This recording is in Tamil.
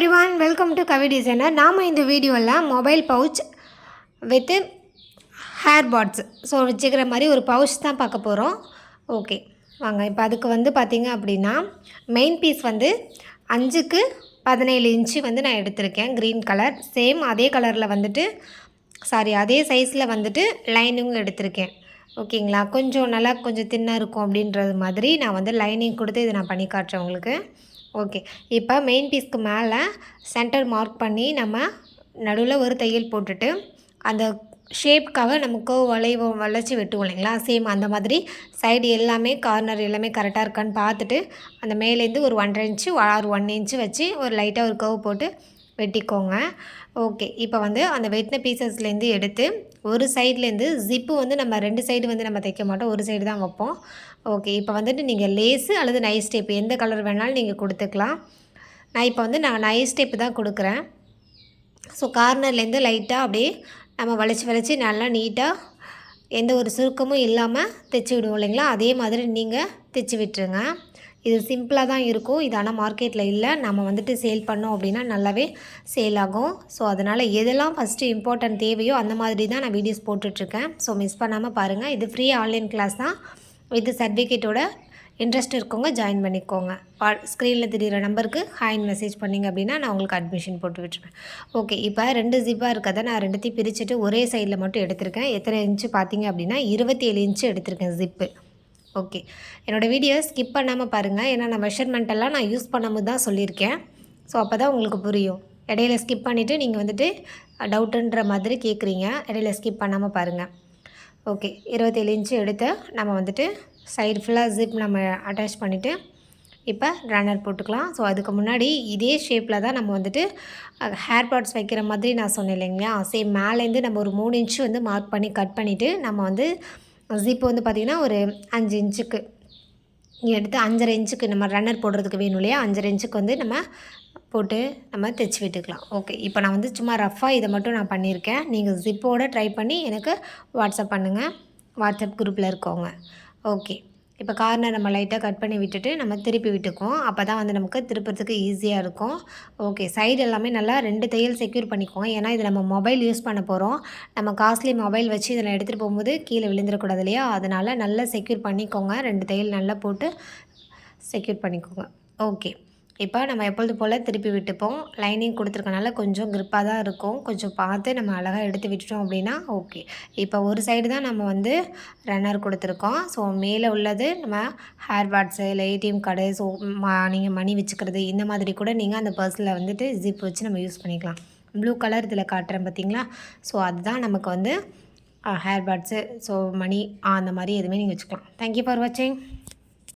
everyone, welcome to Kavi Designer. நாம இந்த வீடியோல mobile pouch with hair pods வச்சுக்கிற மாதிரி ஒரு பவுச் தான் பார்க்க போகிறோம். ஓகே வாங்க. இப்போ அதுக்கு பார்த்தீங்க அப்படின்னா மெயின் பீஸ் 5க்கு 17 இன்ச்சு நான் எடுத்திருக்கேன். க்ரீன் கலர் சேம் அதே கலரில் அதே சைஸில் லைனிங் எடுத்திருக்கேன். ஓகேங்களா, கொஞ்சம் தின்னாக இருக்கும் அப்படின்றது மாதிரி நான் லைனிங் கொடுத்து இதை நான் பண்ணி காட்டுறேன் உங்களுக்கு. ஓகே, இப்போ மெயின் பீஸ்க்கு மேலே சென்டர் மார்க் பண்ணி நம்ம நடுவில் ஒரு தையல் போட்டுட்டு அந்த ஷேப்க்காக நமக்கு வளைச்சி வெட்டுவோம் இல்லைங்களா, சேம் அந்த மாதிரி சைடு எல்லாமே கார்னர் எல்லாமே கரெக்டாக இருக்கான்னு பார்த்துட்டு அந்த மேலேருந்து ஒரு 1.5 இன்ச்சு ஆர் 1 இன்ச்சு வச்சு ஒரு லைட்டாக ஒரு கர்வ் போட்டு வெட்டிக்கோங்க. ஓகே, இப்போ அந்த வெட்டின பீசஸ்லேருந்து எடுத்து ஒரு சைட்லேருந்து ஜிப்பு நம்ம 2 சைடு நம்ம தைக்க மாட்டோம், ஒரு சைடு தான் வைப்போம். ஓகே, இப்போ நீங்கள் லேஸு அல்லது நைஸ் டேப் எந்த கலர் வேணாலும் நீங்கள் கொடுத்துக்கலாம். நான் இப்போ நான் நைஸ் டேப்பு தான் கொடுக்குறேன். ஸோ கார்னர்லேருந்து லைட்டாக அப்படியே நம்ம வளைச்சி நல்லா நீட்டாக எந்த ஒரு சுருக்கமும் இல்லாமல் தைச்சி விடுவோம் இல்லைங்களா, அதே மாதிரி நீங்கள் தைச்சி விட்டுருங்க. இது சிம்பிளாக தான் இருக்கும். இது ஆனால் மார்க்கெட்டில் இல்லை. நம்ம சேல் பண்ணோம் அப்படின்னா நல்லாவே சேல் ஆகும். ஸோ அதனால் எதெல்லாம் ஃபஸ்ட்டு இம்பார்ட்டன்ட் தேவையோ அந்த மாதிரி தான் நான் வீடியோஸ் போட்டுட்ருக்கேன். ஸோ மிஸ் பண்ணாமல் பாருங்கள். இது ஃப்ரீ ஆன்லைன் கிளாஸ் தான். வித் சர்டிஃபிகேட்டோட இன்ட்ரெஸ்ட் இருக்கவங்க ஜாயின் பண்ணிக்கோங்க. ஸ்க்ரீனில் தெரிகிற நம்பருக்கு ஹாய்ன்னு மெசேஜ் பண்ணிங்க அப்படின்னா நான் உங்களுக்கு அட்மிஷன் போட்டு விட்டுருவேன். ஓகே, இப்போ 2 ஜிப்பாக இருக்கதை நான் 2த்தையும் பிரிச்சுட்டு ஒரே சைடில் மட்டும் எடுத்திருக்கேன். எத்தனை இன்ச்சு பார்த்தீங்க அப்படின்னா 27 இன்ச்சு எடுத்திருக்கேன் ஜிப்பு. ஓகே, என்னோடய வீடியோ ஸ்கிப் பண்ணாமல் பாருங்கள். ஏன்னா நான் மெஷர்மெண்ட்டெல்லாம் நான் யூஸ் பண்ணும்போது தான் சொல்லியிருக்கேன். ஸோ அப்போ தான் உங்களுக்கு புரியும். இடையில ஸ்கிப் பண்ணிவிட்டு நீங்கள் டவுட்டுன்ற மாதிரி கேட்குறீங்க. இடையில ஸ்கிப் பண்ணாமல் பாருங்கள். ஓகே, 27 இன்ச்சு எடுத்து நம்ம சைடு ஃபுல்லாக ஜிப் நம்ம அட்டாச் பண்ணிவிட்டு இப்போ ரன்னர் போட்டுக்கலாம். ஸோ அதுக்கு முன்னாடி இதே ஷேப்பில் தான் நம்ம ஹேர் பாட்ஸ் வைக்கிற மாதிரி நான் சொன்னேன் இல்லைங்களா, சேம் மேலேருந்து நம்ம ஒரு 3 இன்ச்சு மார்க் பண்ணி கட் பண்ணிவிட்டு நம்ம ஜிப்பு பார்த்திங்கன்னா ஒரு 5 இன்ச்சுக்கு எடுத்து 5.5 இன்ச்சுக்கு நம்ம ரன்னர் போடுறதுக்கு வேணும் இல்லையா, 5.5 இன்ச்சுக்கு நம்ம போட்டு நம்ம தைச்சி விட்டுக்கலாம். ஓகே, இப்போ நான் சும்மா ரஃப்பாக இதை மட்டும் நான் பண்ணியிருக்கேன். நீங்கள் ஜிப்போடு ட்ரை பண்ணி எனக்கு வாட்ஸ்அப் பண்ணுங்கள், வாட்ஸ்அப் குரூப்பில் இருக்கவங்க. ஓகே, இப்போ கார்னர் நம்ம லைட்டாக கட் பண்ணி விட்டுட்டு நம்ம திருப்பி விட்டுக்குவோம். அப்போ தான் நமக்கு திருப்புறதுக்கு ஈஸியாக இருக்கும். ஓகே, சைடு எல்லாமே நல்லா 2 தையல் செக்யூர் பண்ணிக்கோங்க. ஏன்னா இது நம்ம மொபைல் யூஸ் பண்ண போகிறோம். நம்ம காஸ்ட்லி மொபைல் வச்சு இதில் எடுத்துகிட்டு போகும்போது கீழே விழுந்துடக்கூடாது இல்லையா, அதனால் நல்லா செக்யூர் பண்ணிக்கோங்க. 2 தையல் நல்லா போட்டு செக்யூர் பண்ணிக்கோங்க. ஓகே, இப்போ நம்ம எப்பொழுது போல் திருப்பி விட்டுப்போம். லைனிங் கொடுத்துருக்கனால கொஞ்சம் க்ரிப்பாக தான் இருக்கும். கொஞ்சம் பார்த்து நம்ம அழகாக எடுத்து விட்டுட்டோம் அப்படின்னா ஓகே. இப்போ ஒரு சைடு தான் நம்ம ரன்னர் கொடுத்துருக்கோம். ஸோ மேலே உள்ளது நம்ம ஹேர் பாட்ஸு இல்லை ஏடிஎம் கார்டு, ஸோ நீங்கள் மணி வச்சுக்கிறது இந்த மாதிரி கூட நீங்கள் அந்த பர்ஸில் ஜிப் வச்சு நம்ம யூஸ் பண்ணிக்கலாம். ப்ளூ கலர் இதில் காட்டுறேன் பார்த்தீங்களா, ஸோ அதுதான் நமக்கு ஹேர் பாட்ஸு, ஸோ மணி அந்த மாதிரி எதுவுமே நீங்கள் வச்சுக்கலாம். தேங்க்யூ ஃபார் வாட்சிங்.